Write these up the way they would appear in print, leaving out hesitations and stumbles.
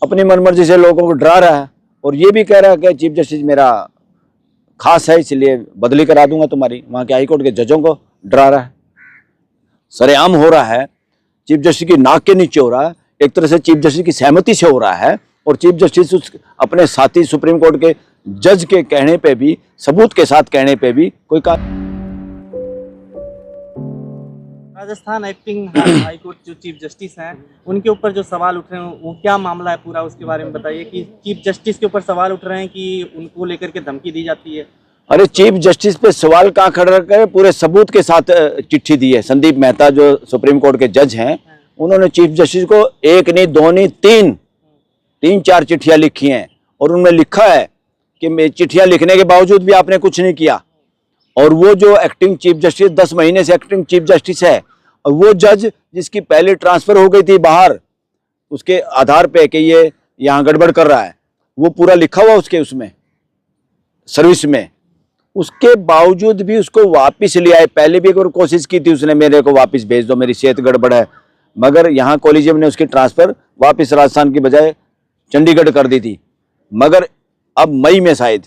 अपनी मनमर्जी से लोगों को डरा रहा है और ये भी कह रहा है कि चीफ जस्टिस मेरा खास है इसलिए बदली करा दूंगा तुम्हारी। वहाँ के हाईकोर्ट के जजों को डरा रहा है, सरेआम हो रहा है, चीफ जस्टिस की नाक के नीचे हो रहा है, एक तरह से चीफ जस्टिस की सहमति से हो रहा है। और चीफ जस्टिस उस अपने साथी सुप्रीम कोर्ट के जज के कहने पे भी, सबूत के साथ कहने पे भी कोई राजस्थान एक्टिंग हाई कोर्ट जो चीफ जस्टिस हैं उनके ऊपर जो सवाल उठ रहे हैं वो क्या मामला है पूरा, उसके बारे में बताइए कि चीफ जस्टिस के ऊपर सवाल उठ रहे हैं कि उनको लेकर के धमकी दी जाती है। अरे चीफ जस्टिस पे सवाल कहाँ खड़ा कर, पूरे सबूत के साथ चिट्ठी दी है। संदीप मेहता जो सुप्रीम कोर्ट के जज हैं उन्होंने चीफ जस्टिस को एक नहीं दो नहीं तीन चार चिट्ठियां लिखी हैं और उनमें लिखा है कि चिट्ठियां लिखने के बावजूद भी आपने कुछ नहीं किया। और वो जो एक्टिंग चीफ जस्टिस 10 महीने से एक्टिंग चीफ जस्टिस है और वो जज जिसकी पहले ट्रांसफर हो गई थी बाहर उसके आधार पे कि ये यहाँ गड़बड़ कर रहा है, वो पूरा लिखा हुआ उसके उसमें सर्विस में, उसके बावजूद भी उसको वापस ले आए। पहले भी एक बार कोशिश की थी उसने, मेरे को वापस भेज दो मेरी सेहत गड़बड़ है, मगर यहाँ कॉलेजियम ने उसकी ट्रांसफर वापस राजस्थान की बजाय चंडीगढ़ कर दी थी। मगर अब मई में शायद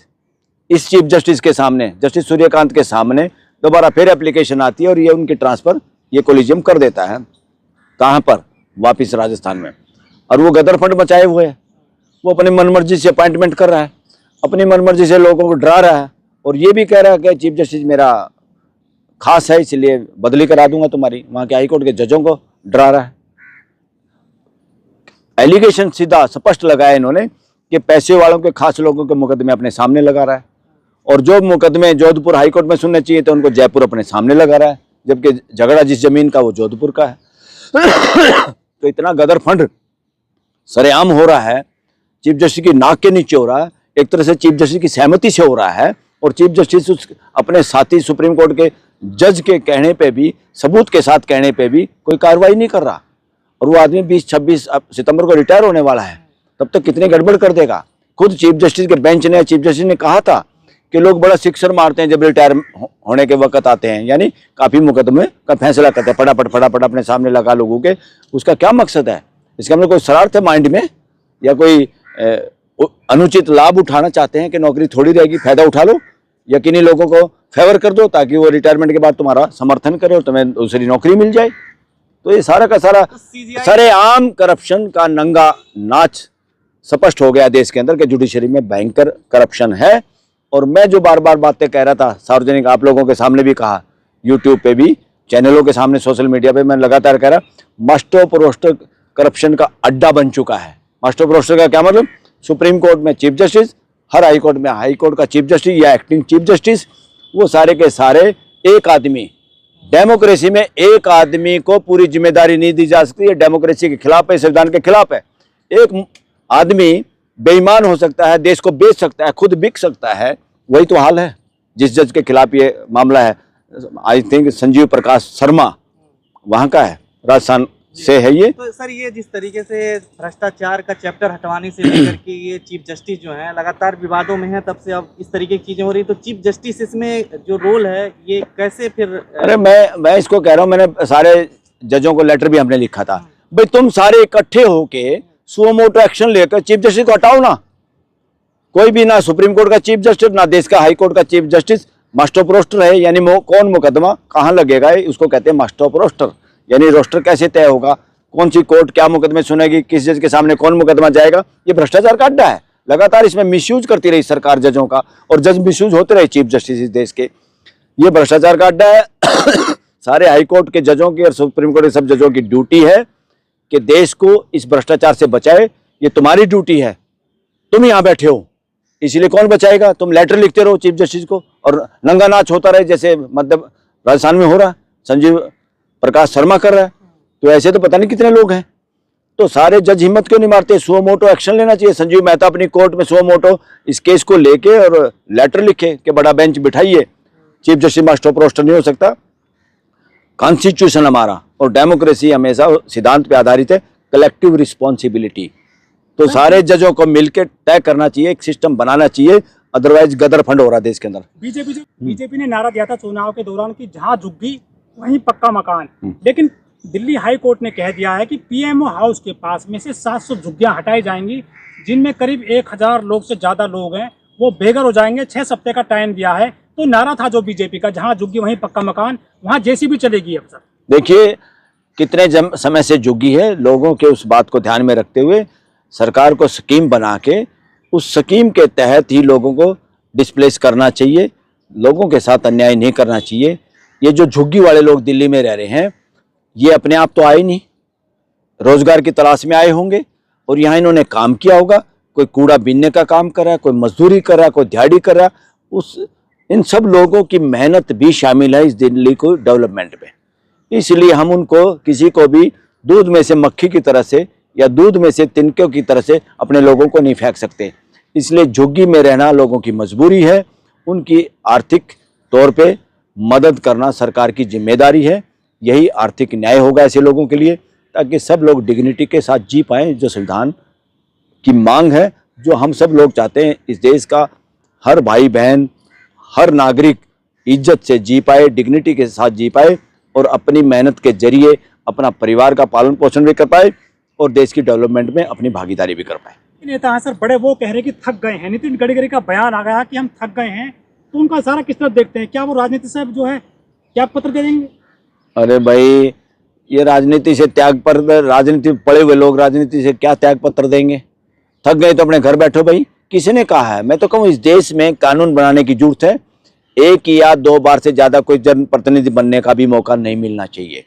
इस चीफ जस्टिस के सामने, जस्टिस सूर्यकांत के सामने दोबारा फिर एप्लीकेशन आती है और ये उनकी ट्रांसफर ये कॉलेजियम कर देता है। कहाँ पर? वापस राजस्थान में। और वो गदर फंड मचाए हुए है, वो अपनी मनमर्जी से अपॉइंटमेंट कर रहा है, अपनी मनमर्जी से लोगों को डरा रहा है और ये भी कह रहा है कि चीफ जस्टिस मेरा खास है इसलिए बदली करा दूंगा तुम्हारी। वहाँ के हाईकोर्ट के जजों को डरा रहा है। एलिगेशन सीधा स्पष्ट लगाया इन्होंने कि पैसे वालों के खास लोगों के मुकदमे अपने सामने लगा रहा है और जो मुकदमे जोधपुर हाईकोर्ट में सुनने चाहिए तो उनको जयपुर अपने सामने लगा रहा है, जबकि झगड़ा जिस जमीन का वो जोधपुर का है। तो इतना गदर फंड सरेआम हो रहा है, चीफ जस्टिस की नाक के नीचे हो रहा है, एक तरह से चीफ जस्टिस की सहमति से हो रहा है और चीफ जस्टिस उस अपने साथी सुप्रीम कोर्ट के जज के कहने पे भी, सबूत के साथ कहने पे भी कोई कार्रवाई नहीं कर रहा। और वो आदमी 20-26 सितंबर को रिटायर होने वाला है, तब तक कितनी गड़बड़ कर देगा। खुद चीफ जस्टिस के बेंच ने, चीफ जस्टिस ने कहा था कि लोग बड़ा सिक्सर मारते हैं जब रिटायर होने के वक्त आते हैं, यानी काफ़ी मुकदमे का फैसला करते हैं फटाफट अपने सामने लगा लोगों के। उसका क्या मकसद है? इसके अंदर कोई शरारत है माइंड में या कोई अनुचित लाभ उठाना चाहते हैं कि नौकरी थोड़ी रहेगी, फायदा उठा लो, यकीनी लोगों को फेवर कर दो ताकि वो रिटायरमेंट के बाद तुम्हारा समर्थन करे और तुम्हें दूसरी नौकरी मिल जाए। तो ये सारा का सारा सरेआम करप्शन का नंगा नाच स्पष्ट हो गया देश के अंदर कि जुडिशरी में भयंकर करप्शन है। और मैं जो बार बार बातें कह रहा था सार्वजनिक, आप लोगों के सामने भी कहा, यूट्यूब पे भी, चैनलों के सामने, सोशल मीडिया पे मैं लगातार कह रहा, मास्टर रोस्टर करप्शन का अड्डा बन चुका है। मास्टर रोस्टर का क्या मतलब? सुप्रीम कोर्ट में चीफ जस्टिस, हर हाई कोर्ट में हाई कोर्ट का चीफ जस्टिस या एक्टिंग चीफ जस्टिस, वो सारे के सारे एक आदमी। डेमोक्रेसी में एक आदमी को पूरी जिम्मेदारी नहीं दी जा सकती, है डेमोक्रेसी के खिलाफ है, संविधान के खिलाफ है। एक आदमी बेईमान हो सकता है, देश को बेच सकता है, खुद बिक सकता है। वही तो हाल है जिस जज के खिलाफ ये मामला है। आई थिंक संजीव प्रकाश शर्मा वहाँ का है, राजस्थान से है ये। तो सर ये जिस तरीके से भ्रष्टाचार का चैप्टर हटवाने से लेकर के ये चीफ जस्टिस जो है लगातार विवादों में है, तब से अब इस तरीके की चीजें हो रही, तो चीफ जस्टिस इसमें जो रोल है ये कैसे फिर? अरे मैं इसको कह रहा हूँ, मैंने सारे जजों को लेटर भी हमने लिखा था, भाई तुम सारे इकट्ठे होके सुओ मोटो एक्शन लेकर चीफ जस्टिस को हटाओ ना। कोई भी ना सुप्रीम कोर्ट का चीफ जस्टिस ना देश का हाई कोर्ट का chief justice master of roster है। यानी कौन मुकदमा कहाँ लगेगा उसको कहते हैं मास्टर ऑफ रोस्टर। यानी रोस्टर कैसे तय होगा, कौन सी कोर्ट क्या मुकदमे सुनेगी, किस जज के सामने कौन मुकदमा जाएगा, ये भ्रष्टाचार का अड्डा है। लगातार इसमें मिसयूज करती रही सरकार जजों का और जज मिसयूज होते रहे चीफ जस्टिस इस देश के। ये भ्रष्टाचार का अड्डा है। सारे हाई कोर्ट के जजों की और सुप्रीम कोर्ट के सब जजों की ड्यूटी है कि देश को इस भ्रष्टाचार से बचाए। ये तुम्हारी ड्यूटी है, तुम यहाँ बैठे हो, इसलिए कौन बचाएगा? तुम लेटर लिखते रहो चीफ जस्टिस को और नंगा नाच होता रहे जैसे मध्य राजस्थान में हो रहा है, संजीव प्रकाश शर्मा कर रहा है। तो ऐसे तो पता नहीं कितने लोग हैं। तो सारे जज हिम्मत क्यों नहीं मारते? सुओ मोटो एक्शन लेना चाहिए। संजीव मेहता अपनी कोर्ट में सुओ मोटो इस केस को लेके और लेटर लिखे कि बड़ा बेंच बिठाइए, chief justice master of roster नहीं हो सकता। कॉन्स्टिट्यूशन हमारा और डेमोक्रेसी हमेशा सिद्धांत पे आधारित है, कलेक्टिव रिस्पॉन्सिबिलिटी। तो सारे जजों को मिलकर तय करना चाहिए, एक सिस्टम बनाना चाहिए, अदरवाइज गदर फंड हो रहा है देश के अंदर। बीजेपी ने नारा दिया था चुनाव के दौरान कि जहां झुग्गी वहीं पक्का मकान, लेकिन दिल्ली हाई कोर्ट ने कह दिया है कि पीएमओ हाउस के पास में से 700 झुग्गियां हटाई जाएंगी, जिनमें करीब 1000 लोग से ज़्यादा लोग हैं, वो बेघर हो जाएंगे। 6 हफ्ते का टाइम दिया है। तो नारा था जो बीजेपी का, जहां झुग्गी वहीं पक्का मकान, वहां जेसीबी चलेगी। अफसर देखिए कितने समय से झुग्गी है, लोगों के उस बात को ध्यान में रखते हुए सरकार को स्कीम बना के उस स्कीम के तहत ही लोगों को डिस्प्लेस करना चाहिए, लोगों के साथ अन्याय नहीं करना चाहिए। ये जो झुग्गी वाले लोग दिल्ली में रह रहे हैं, ये अपने आप तो आए नहीं, रोजगार की तलाश में आए होंगे और यहाँ इन्होंने काम किया होगा। कोई कूड़ा बीनने का काम कर रहा है, कोई मजदूरी कर रहा है, कोई दिहाड़ी कर रहा है। इन सब लोगों की मेहनत भी शामिल है इस दिल्ली को डेवलपमेंट में। इसलिए हम उनको, किसी को भी दूध में से मक्खी की तरह से या दूध में से तिनकों की तरह से अपने लोगों को नहीं फेंक सकते। इसलिए झुग्गी में रहना लोगों की मजबूरी है, उनकी आर्थिक तौर पे मदद करना सरकार की जिम्मेदारी है। यही आर्थिक न्याय होगा ऐसे लोगों के लिए, ताकि सब लोग डिग्निटी के साथ जी पाएँ, जो संविधान की मांग है, जो हम सब लोग चाहते हैं। इस देश का हर भाई बहन, हर नागरिक इज्जत से जी पाए, डिग्निटी के साथ जी पाए और अपनी मेहनत के जरिए अपना परिवार का पालन पोषण भी कर पाए और देश की डेवलपमेंट में अपनी भागीदारी भी कर पाए। नेता हैं सर बड़े, वो कह रहे हैं कि थक गए हैं। नितिन गडकरी का बयान आ गया कि हम थक गए हैं, तो उनका सारा किस तरह देखते हैं? क्या वो राजनीति से जो है त्याग पत्र दे देंगे? अरे भाई, ये राजनीति से त्याग पत्र, राजनीति पड़े हुए लोग राजनीति से क्या त्याग पत्र देंगे? थक गए तो अपने घर बैठो भाई। किसने कहा है? मैं तो कहूँ इस देश में कानून बनाने की जरूरत है। एक या 2 बार से ज़्यादा कोई जनप्रतिनिधि बनने का भी मौका नहीं मिलना चाहिए।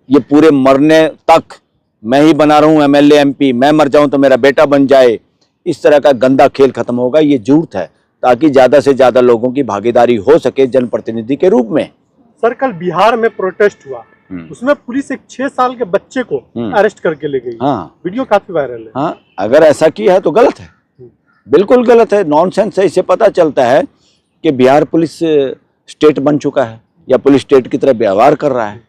ये पूरे मरने तक मैं ही बना रहा हूँ एमएलए एमपी, मैं मर जाऊँ तो मेरा बेटा बन जाए, इस तरह का गंदा खेल खत्म होगा। ये जरूरत है ताकि ज़्यादा से ज़्यादा लोगों की भागीदारी हो सके जनप्रतिनिधि के रूप में। सर कल बिहार में प्रोटेस्ट हुआ, उसमें पुलिस एक 6 साल के बच्चे को अरेस्ट करके ले गई। हाँ, वीडियो काफी वायरल है। हाँ, अगर ऐसा किया है तो गलत है, बिल्कुल गलत है, नॉनसेंस है। इससे पता चलता है कि बिहार पुलिस स्टेट बन चुका है या पुलिस स्टेट की तरह व्यवहार कर रहा है।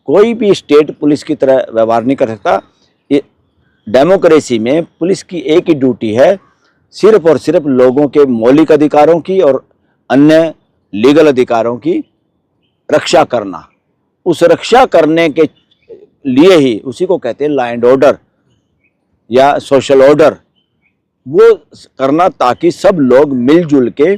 कोई भी स्टेट पुलिस की तरह व्यवहार नहीं कर सकता। ये डेमोक्रेसी में पुलिस की एक ही ड्यूटी है, सिर्फ और सिर्फ लोगों के मौलिक अधिकारों की और अन्य लीगल अधिकारों की रक्षा करना। उस रक्षा करने के लिए ही, उसी को कहते हैं लॉ एंड ऑर्डर या सोशल ऑर्डर, वो करना ताकि सब लोग मिलजुल के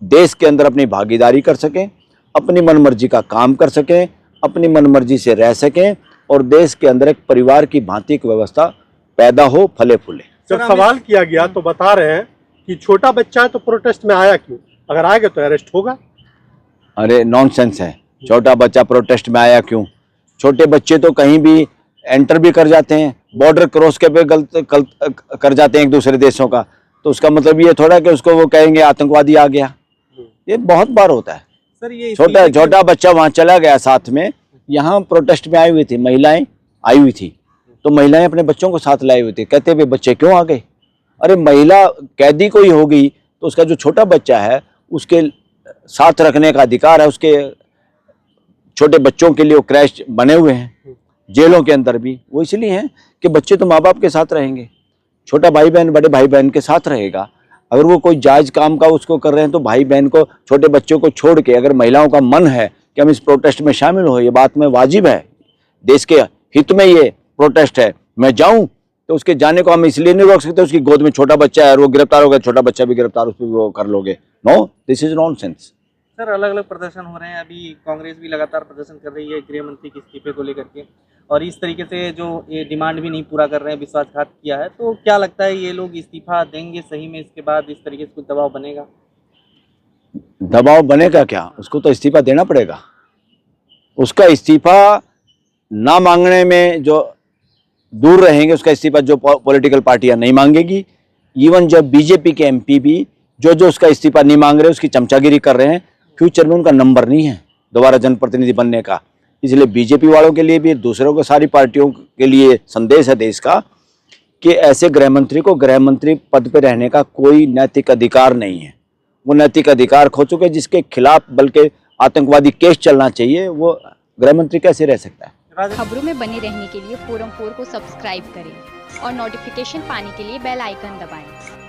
देश के अंदर अपनी भागीदारी कर सकें, अपनी मनमर्जी का काम कर सकें, अपनी मनमर्जी से रह सकें और देश के अंदर एक परिवार की भांति एक व्यवस्था पैदा हो, फले फूले। जब सवाल किया गया तो बता रहे हैं कि छोटा बच्चा है तो प्रोटेस्ट में आया क्यों? अगर आएगा तो अरेस्ट होगा। अरे नॉनसेंस है, छोटा बच्चा प्रोटेस्ट में आया क्यों? छोटे बच्चे तो कहीं भी एंटर भी कर जाते हैं, बॉर्डर क्रॉस के पे गलत कर जाते हैं एक दूसरे देशों का, तो उसका मतलब ये थोड़ा कि उसको वो कहेंगे आतंकवादी आ गया। ये बहुत बार होता है। सर ये छोटा बच्चा वहाँ चला गया, साथ में यहाँ प्रोटेस्ट में आई हुई थी, महिलाएं आई हुई थी, तो महिलाएं अपने बच्चों को साथ लाई हुई थी। कहते हुए बच्चे क्यों आ गए? अरे महिला कैदी कोई होगी तो उसका जो छोटा बच्चा है उसके साथ रखने का अधिकार है। उसके छोटे बच्चों के लिए वो क्रैश बने हुए हैं जेलों के अंदर भी, वो इसलिए हैं कि बच्चे तो माँ बाप के साथ रहेंगे, छोटा भाई बहन बड़े भाई बहन के साथ रहेगा। अगर वो कोई जायज़ काम का उसको कर रहे हैं तो भाई बहन को, छोटे बच्चों को छोड़ के अगर महिलाओं का मन है कि हम इस प्रोटेस्ट में शामिल हो, ये बात में वाजिब है, देश के हित में ये प्रोटेस्ट है, मैं जाऊं तो उसके जाने को हम इसलिए नहीं रोक सकते उसकी गोद में छोटा बच्चा है और वो गिरफ्तार हो गया, छोटा बच्चा भी गिरफ्तार, उस पर वो कर लोगे? No, this is nonsense. Sir अलग अलग प्रदर्शन हो रहे हैं, अभी कांग्रेस भी लगातार प्रदर्शन कर रही है गृह मंत्री के इस्तीफे को लेकर के, और इस तरीके से जो ये डिमांड भी नहीं पूरा कर रहे हैं, विश्वासघात किया है, तो क्या लगता है ये लोग इस्तीफा देंगे सही में? इसके बाद इस तरीके से कुछ दबाव बनेगा? दबाव बनेगा क्या? उसको तो इस्तीफा देना पड़ेगा। उसका इस्तीफा ना मांगने में जो दूर रहेंगे, उसका इस्तीफा जो पॉलिटिकल पार्टियां नहीं मांगेगी, इवन जब बीजेपी के एमपी भी जो उसका इस्तीफा नहीं मांग रहे, उसकी चमचागिरी कर रहे हैं, फ्यूचर में उनका नंबर नहीं है दोबारा जनप्रतिनिधि बनने का। इसलिए बीजेपी वालों के लिए भी, दूसरों को, सारी पार्टियों के लिए संदेश है देश का कि ऐसे गृह मंत्री को गृह मंत्री पद पर रहने का कोई नैतिक अधिकार नहीं है। वो नैतिक अधिकार खो चुके, जिसके खिलाफ बल्कि आतंकवादी केस चलना चाहिए, वो गृह मंत्री कैसे रह सकता है? खबरों में बने रहने के लिए फोरम 4 को सब्सक्राइब करें और नोटिफिकेशन पाने के लिए बेल आइकन दबाएं।